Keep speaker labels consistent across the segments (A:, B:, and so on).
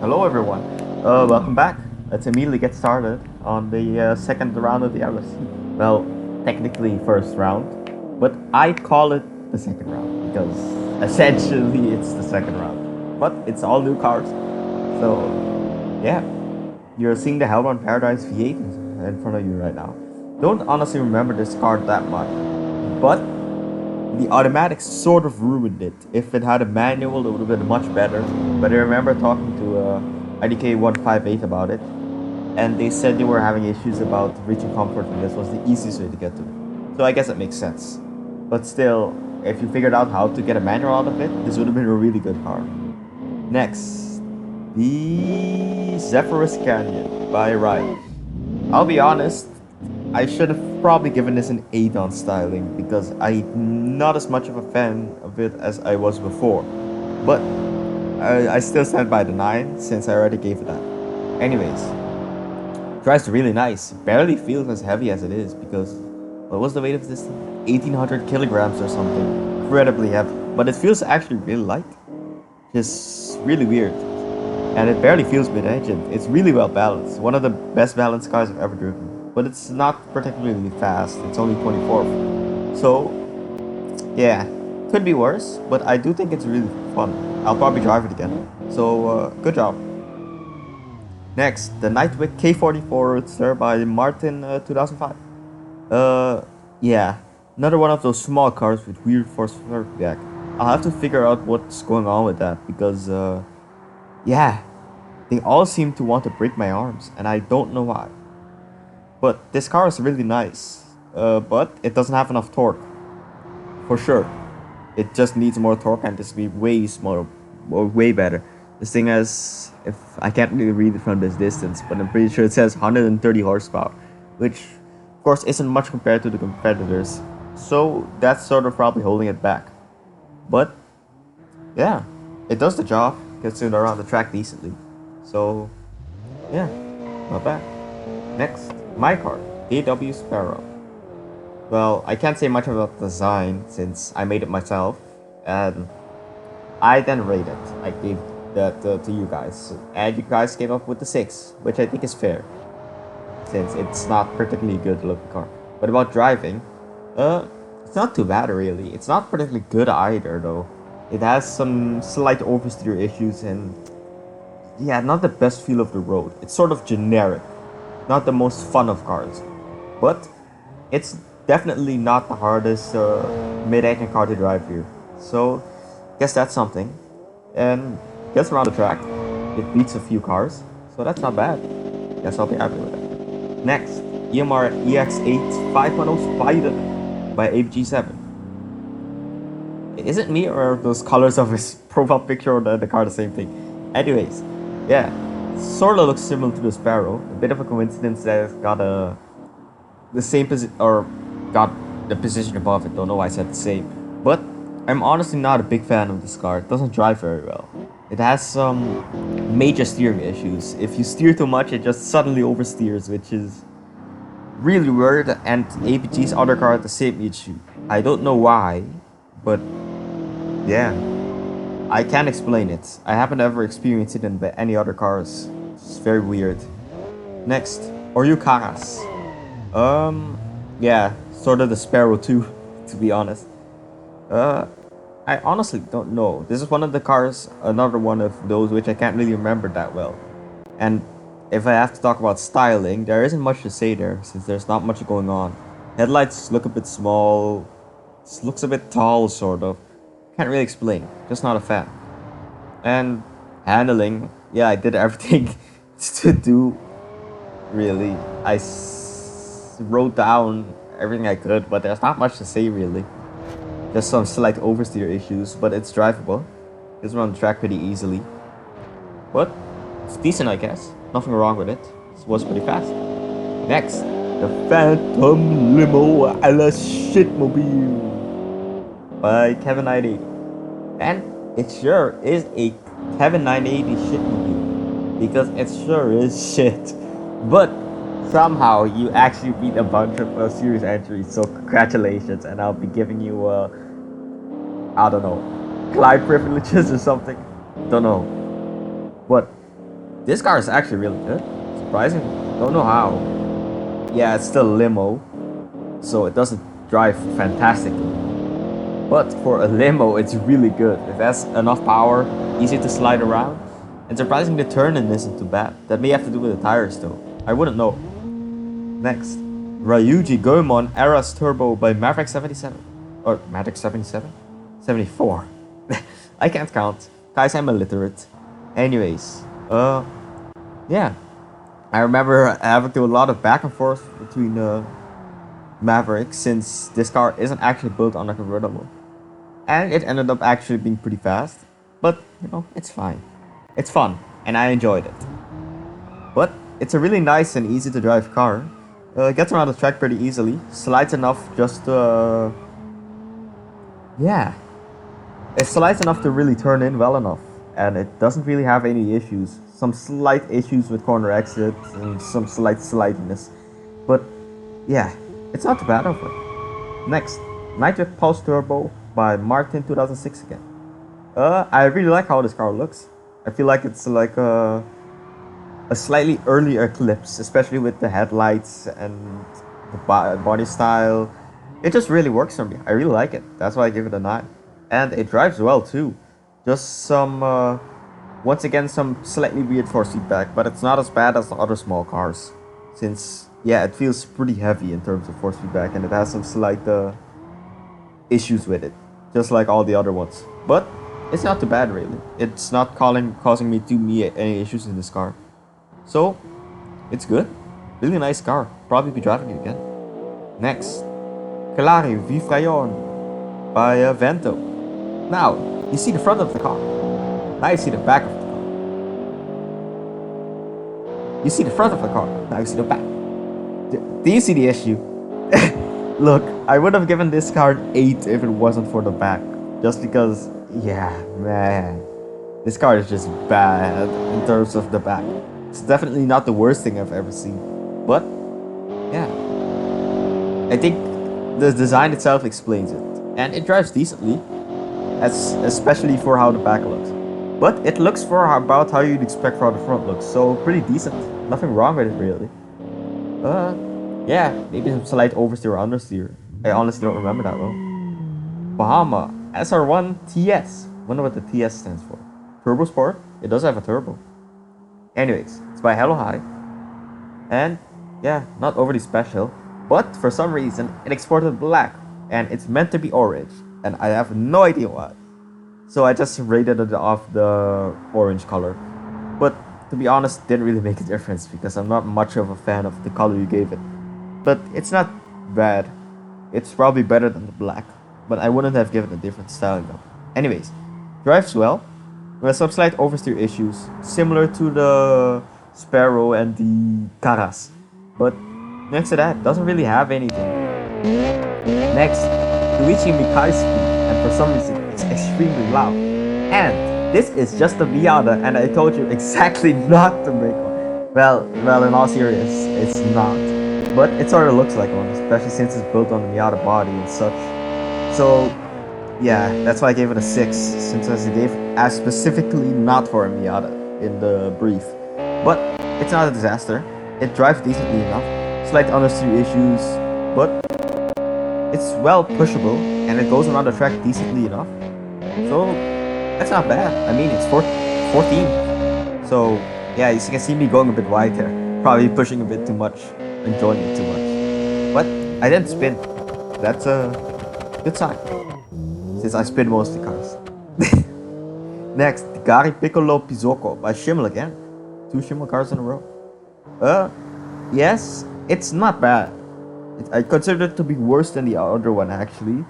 A: Hello everyone, welcome back. Let's immediately get started on the second round of the RSC. Well, technically first round, but I call it the second round because essentially it's the second round. But it's all new cars, so yeah, you're seeing the HELRON Paradise V8 in front of you right now. Don't honestly remember this car that much, but the automatic sort of ruined it. If it had a manual, it would have been much better. But I remember talking to IDK158 about it, and they said they were having issues about reaching comfort, and this was the easiest way to get to it. So I guess it makes sense. But still, if you figured out how to get a manual out of it, this would have been a really good car. Next, the Zephorus Canyon by RYUJI. I'll be honest, I should have probably given this an 8 on styling because I'm not as much of a fan of it as I was before. But I still stand by the 9 since I already gave it that. Anyways, drives really nice. Barely feels as heavy as it is because what was the weight of this thing? 1800 kilograms or something. Incredibly heavy. But it feels actually really light. Just really weird. And it barely feels mid-engine. It's really well balanced. One of the best balanced cars I've ever driven. But it's not particularly fast. It's only 24th. So, yeah, could be worse, but I do think it's really fun. I'll probably drive it again. So, good job. Next, the KNIGHTWICK K44 ROADSTER by Martin 2005. Yeah, another one of those small cars with weird force feedback. I'll have to figure out what's going on with that because, yeah, they all seem to want to break my arms, and I don't know why. But this car is really nice, but it doesn't have enough torque, for sure. It just needs more torque and this will be way smaller, or way better. This thing has, if I can't really read it from this distance, but I'm pretty sure it says 130 horsepower, which of course isn't much compared to the competitors. So that's sort of probably holding it back. But yeah, it does the job, gets it around the track decently. So yeah, not bad. Next, my car, AW SPARROW. Well, I can't say much about the design since I made it myself, and I then rated it. I gave that to you guys, and you guys came up with the 6, which I think is fair, since it's not particularly good looking car. But about driving, it's not too bad really. It's not particularly good either though. It has some slight oversteer issues and yeah, not the best feel of the road. It's sort of generic. Not the most fun of cars, but it's definitely not the hardest mid-engine car to drive here. So, guess that's something. And gets around the track. It beats a few cars, so that's not bad. Guess I'll be happy with it. Next, EMR EX8 5.0 Spider by ABG7. Is it me or are those colors of his profile picture or the car the same thing? Anyways, yeah. Sort of looks similar to the Sparrow. A bit of a coincidence that it's got the same position or got the position above it. Don't know why I said the same. But I'm honestly not a big fan of this car. It doesn't drive very well. It has some major steering issues. If you steer too much, it just suddenly oversteers, which is really weird. And APG's other car had the same issue. I don't know why, but yeah. I can't explain it. I haven't ever experienced it in any other cars. It's very weird. Next, ORYU cars. Yeah, sort of the Sparrow too, to be honest. I honestly don't know. This is one of the cars, another one of those which I can't really remember that well. And if I have to talk about styling, there isn't much to say there, since there's not much going on. Headlights look a bit small. This looks a bit tall, sort of. Can't really explain, just not a fan. And handling, yeah, I did everything to do, really. I wrote down everything I could, but there's not much to say really. Just some slight oversteer issues, but it's drivable. It's run the track pretty easily. But it's decent, I guess. Nothing wrong with it. It was pretty fast. Next, the Phantom Limo a la Shitmobile by Kevin 980. And it sure is a Kevin 980 Shitmobile, because it sure is shit. But somehow you actually beat a bunch of series entries, so congratulations, and I'll be giving you I don't know, CLARI privileges or something. Don't know. But This car is actually really good. Surprising. Don't know how. Yeah, it's still a limo, so it doesn't drive fantastically. But for a limo, it's really good. It has enough power, easy to slide around, and surprisingly the turning isn't too bad. That may have to do with the tires though. I wouldn't know. Next, RYUJI GOEMON Eras Turbo by Maverick 77. Or Maverick 77? 74. I can't count. Guys, I'm illiterate. Anyways, yeah. I remember having to do a lot of back and forth between Maverick, since this car isn't actually built on a convertible. And it ended up actually being pretty fast. But, you know, it's fine. It's fun, and I enjoyed it. But it's a really nice and easy to drive car. Gets around the track pretty easily. Slides enough just to... yeah. It slides enough to really turn in well enough. And it doesn't really have any issues. Some slight issues with corner exits and some slight slidiness. But, yeah. It's not too bad overall. Next, KNIGHTWICK Pulse Turbo by Martin 2006 again. I really like how this car looks. I feel like it's like a slightly earlier Eclipse, especially with the headlights and the body style. It just really works for me. I really like it. That's why I give it a 9. And it drives well too. Just some, once again, some slightly weird force feedback, but it's not as bad as the other small cars. Since, yeah, it feels pretty heavy in terms of force feedback, and it has some slight issues with it, just like all the other ones. But it's not too bad, really. It's not causing me any issues in this car. So, it's good. Really nice car. Probably be driving it again. Next, CLARI VIFRAYON by Vento. Now, you see the front of the car. Now you see the back of the car. You see the front of the car. Now you see the back. Do you see the issue? Look, I would have given this car an 8 if it wasn't for the back. Just because, yeah, man. This car is just bad in terms of the back. It's definitely not the worst thing I've ever seen. But, yeah. I think the design itself explains it. And it drives decently. Especially for how the back looks. But it looks for about how you'd expect for how the front looks. So, pretty decent. Nothing wrong with it, really. Yeah, maybe some slight oversteer or understeer. I honestly don't remember that well. Bahama SR1 TS. Wonder what the TS stands for. Turbo Sport? It does have a turbo. Anyways, it's by Hello High. And yeah, not overly special. But for some reason, it exported black. And it's meant to be orange. And I have no idea why. So I just rated it off the orange color. But to be honest, didn't really make a difference because I'm not much of a fan of the color you gave it. But it's not bad. It's probably better than the black. But I wouldn't have given a different styling though. Anyways, drives well. With some slight oversteer issues, similar to the Sparrow and the Karas. But next to that, doesn't really have anything. Next, Luigi Mikai's speed, and for some reason, it's extremely loud. And this is just a Miata, and I told you exactly not to make one. Well, in all seriousness, it's not. But it sort of looks like one, especially since it's built on the Miata body and such. So, yeah, that's why I gave it a 6, since I gave as specifically not for a Miata in the brief. But it's not a disaster. It drives decently enough. Slight understeer issues, but it's well pushable, and it goes around the track decently enough. So, that's not bad. I mean, it's 14. So, yeah, you can see me going a bit wide there. Probably pushing a bit too much, enjoying it too much. But I didn't spin. That's a good sign, since I spin most of the cars. Next, DEGARI PICCOLO PIZZOCO by Schimmel again. 2 Schimmel cars in a row. Yes, it's not bad. I consider it to be worse than the other one actually,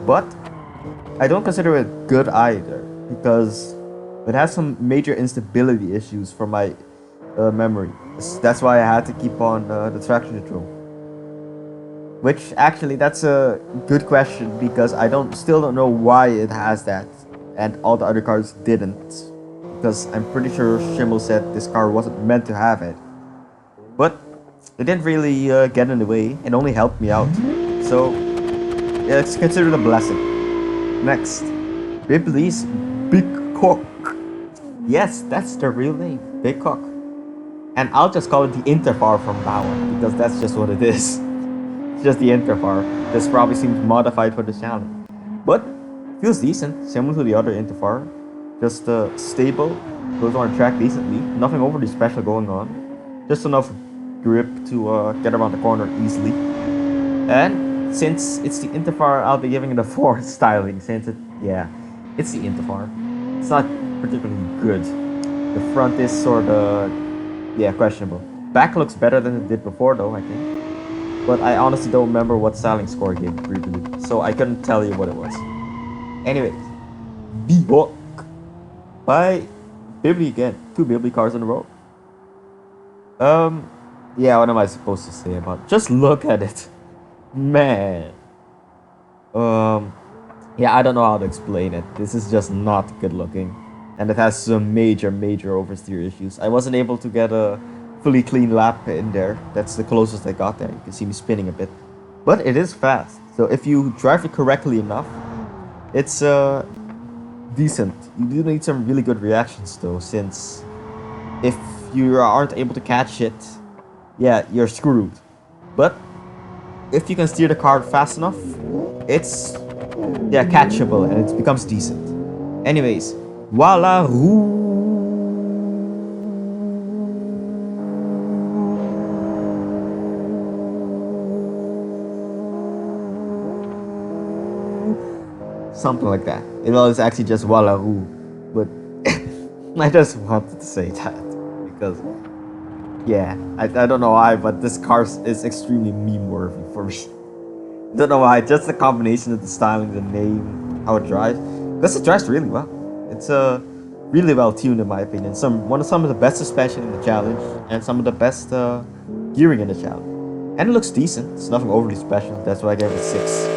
A: but I don't consider it good either because it has some major instability issues for my memory. That's why I had to keep on the traction control. Which actually, that's a good question because I still don't know why it has that and all the other cars didn't. Because I'm pretty sure Schimmel said this car wasn't meant to have it. But it didn't really get in the way, it only helped me out. So, yeah, it's considered a blessing. Next, Bibley's Big Cock Yes, that's the real name, Big Cock. And I'll just call it the Interfar from now on, because that's just what it is. It's just the Interfar. This probably seems modified for the challenge. But feels decent, similar to the other Interfar. Just stable, goes on track decently, nothing overly special going on. Just enough grip to get around the corner easily. And since it's the Interfar, I'll be giving it a 4 styling, since it's the Interfar. It's not particularly good. The front is sort of, questionable. Back looks better than it did before though, I think. But I honestly don't remember what styling score I gave previously, so I couldn't tell you what it was. Anyways, Bebop by Bibli again. 2 Bibli cars in a row. What am I supposed to say about it? Just look at it. Man. I don't know how to explain it. This is just not good looking. And it has some major oversteer issues. I wasn't able to get a fully clean lap in there. That's the closest I got there. You can see me spinning a bit. But it is fast. So if you drive it correctly enough, it's decent. You do need some really good reactions though, since if you aren't able to catch it, you're screwed. But if you can steer the car fast enough, it's catchable and it becomes decent. Anyways, voila. Something like that. It was actually just voila, but I just wanted to say that because I don't know why, but this car is extremely meme worthy for me. Don't know why, just the combination of the styling, the name, how it drives. Because it drives really well. It's really well tuned in my opinion. Some of the best suspension in the challenge and some of the best gearing in the challenge. And it looks decent. It's nothing overly special. That's why I gave it a 6.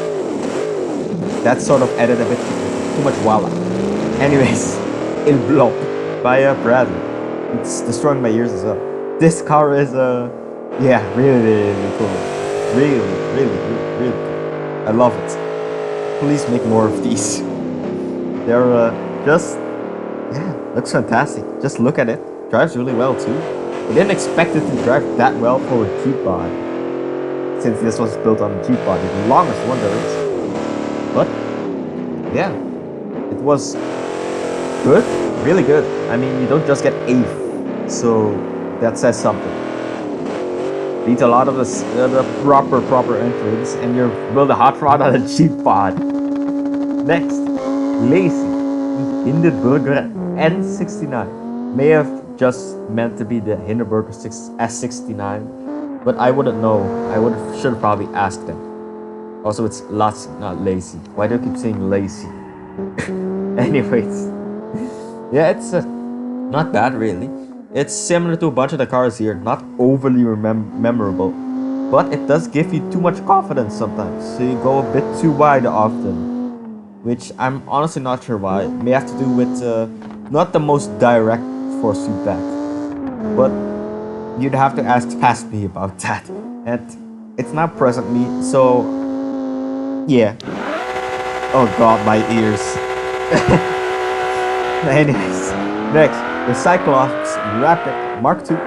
A: That sort of added a bit too much voila. Anyways, Il Blop by Bradley. It's destroying my ears as well. This car is really cool. Really cool. I love it. Please make more of these. They're looks fantastic. Just look at it. Drives really well too. I didn't expect it to drive that well for a Jeep body, since this was built on a Jeep body, the longest one there is. But it was good, really good. I mean, you don't just get 8th, so that says something. Beat a lot of the proper entrance, and you build a hot rod on a Jeep pod. Next, Lazy Hindenburger N69. May have just meant to be the Hindenburger S69, but I wouldn't know. I should have probably asked them. Also, it's Lassi, not Lazy. Why do I keep saying Lazy? Anyways, it's not bad really. It's similar to a bunch of the cars here, not overly memorable, but it does give you too much confidence sometimes, so you go a bit too wide often, which I'm honestly not sure why. It may have to do with not the most direct force feedback, but you'd have to ask me about that, and it's not presently, so oh god, my ears. Anyways, next, the Cyclops Rapid Mark II,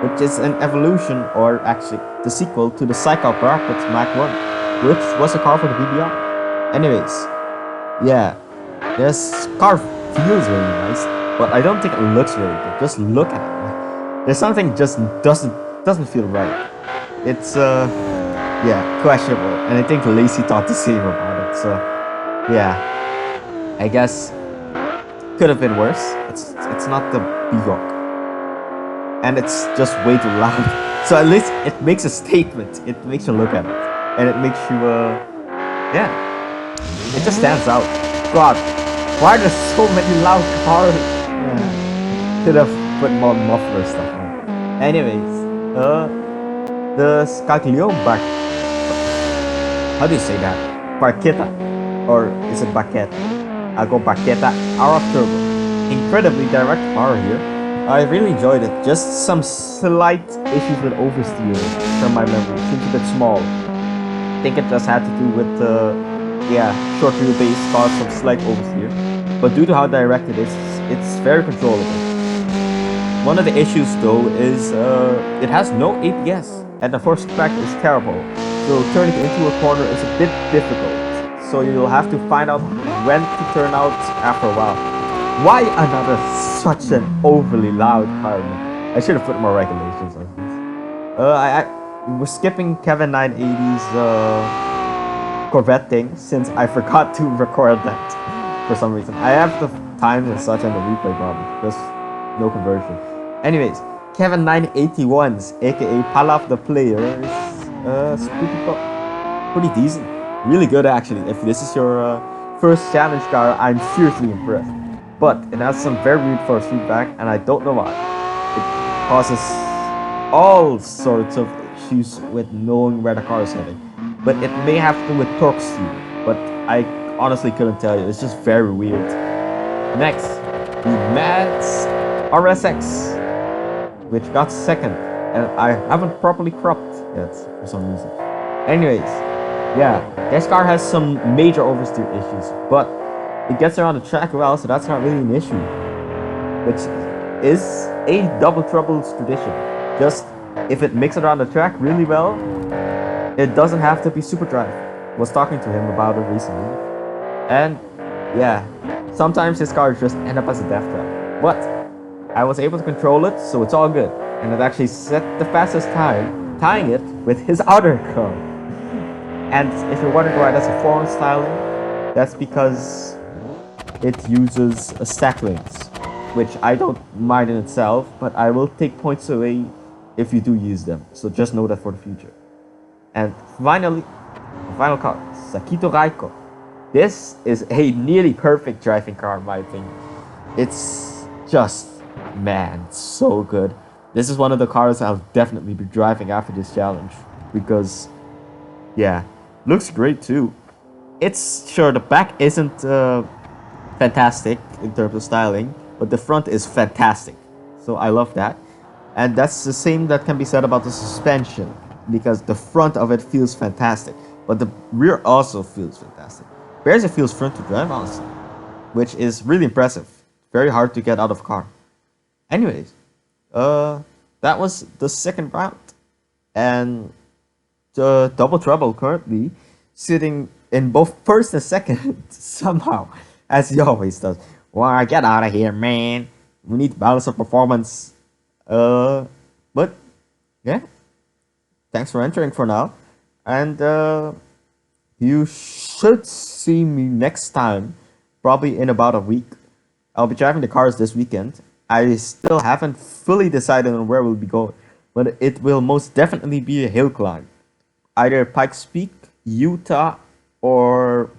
A: which is an evolution, or actually the sequel to the Cyclops Rapid Mark I, which was a car for the BBR. Anyways, this car feels really nice, but I don't think it looks really good. Just look at it. There's something just doesn't feel right. It's questionable, and I think Lacey thought the same about it. So I guess could have been worse. It's not the Bjork, and it's just way too loud. So at least it makes a statement. It makes you look at it, and it makes you it just stands out. God, why are there so many loud cars? Could have put more muffler stuff on. Anyways, the Scaglione how do you say that? Barchetta, or is it Barchetta? I'll go Barchetta RF Turbo. Incredibly direct power here. I really enjoyed it. Just some slight issues with oversteer from my memory. Seems a bit small. I think it just had to do with short wheelbase caused some slight oversteer. But due to how direct it is, it's very controllable. One of the issues though is it has no ABS, and the first track is terrible, so turning into a corner is a bit difficult. So you'll have to find out when to turn out after a while. Why another such an overly loud car? I should have put more regulations on this. I was skipping Kevin 980's Corvette thing since I forgot to record that for some reason. I have the times and such and the replay problem, just no conversion. Anyways, Kevin 981's aka Palaf the Player is pretty decent. Really good actually. If this is your first challenge car, I'm seriously impressed. But it has some very reinforced feedback and I don't know why. It causes all sorts of issues with knowing where the car is heading. But it may have to do with torque steer, but I honestly couldn't tell you. It's just very weird. Next, the MAADZ RSX, which got second, and I haven't properly cropped yet for some reason. Anyways, yeah, this car has some major oversteer issues, but it gets around the track well, so that's not really an issue. Which is a double troubles tradition. Just if it makes it around the track really well, it doesn't have to be super drive. I was talking to him about it recently, and yeah, sometimes his cars just end up as a death trap. But I was able to control it, so it's all good. And it actually set the fastest time, tying it with his other car. And if you're wondering why that's a foreign styling, that's because it uses a stack links, which I don't mind in itself, but I will take points away if you do use them. So just know that for the future. And finally, the final car, SAKITO RAIKO. This is a nearly perfect driving car in my opinion. It's just, man, so good. This is one of the cars I'll definitely be driving after this challenge because, yeah, looks great too. It's sure the back isn't fantastic in terms of styling, but the front is fantastic. So I love that. And that's the same that can be said about the suspension, because the front of it feels fantastic, but the rear also feels fantastic. Whereas it feels front to drive, honestly, which is really impressive. Very hard to get out of car. Anyways, that was the second round, and the Double Trouble currently sitting in both first and second somehow, as he always does. Well, get out of here, man. We need to balance our performance. But yeah, thanks for entering for now, and you should see me next time, probably in about a week. I'll be driving the cars this weekend. I still haven't fully decided on where we'll be going, but it will most definitely be a hill climb. Either Pikes Peak, Utah, or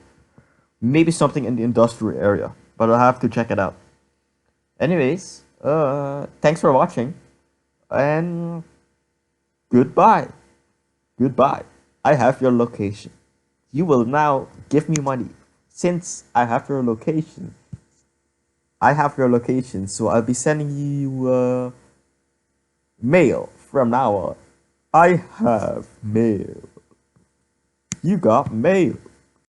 A: maybe something in the industrial area, but I'll have to check it out. Anyways, thanks for watching, and goodbye. Goodbye. I have your location. You will now give me money. Since I have your location, so I'll be sending you mail from now on. I have mail. You got mail.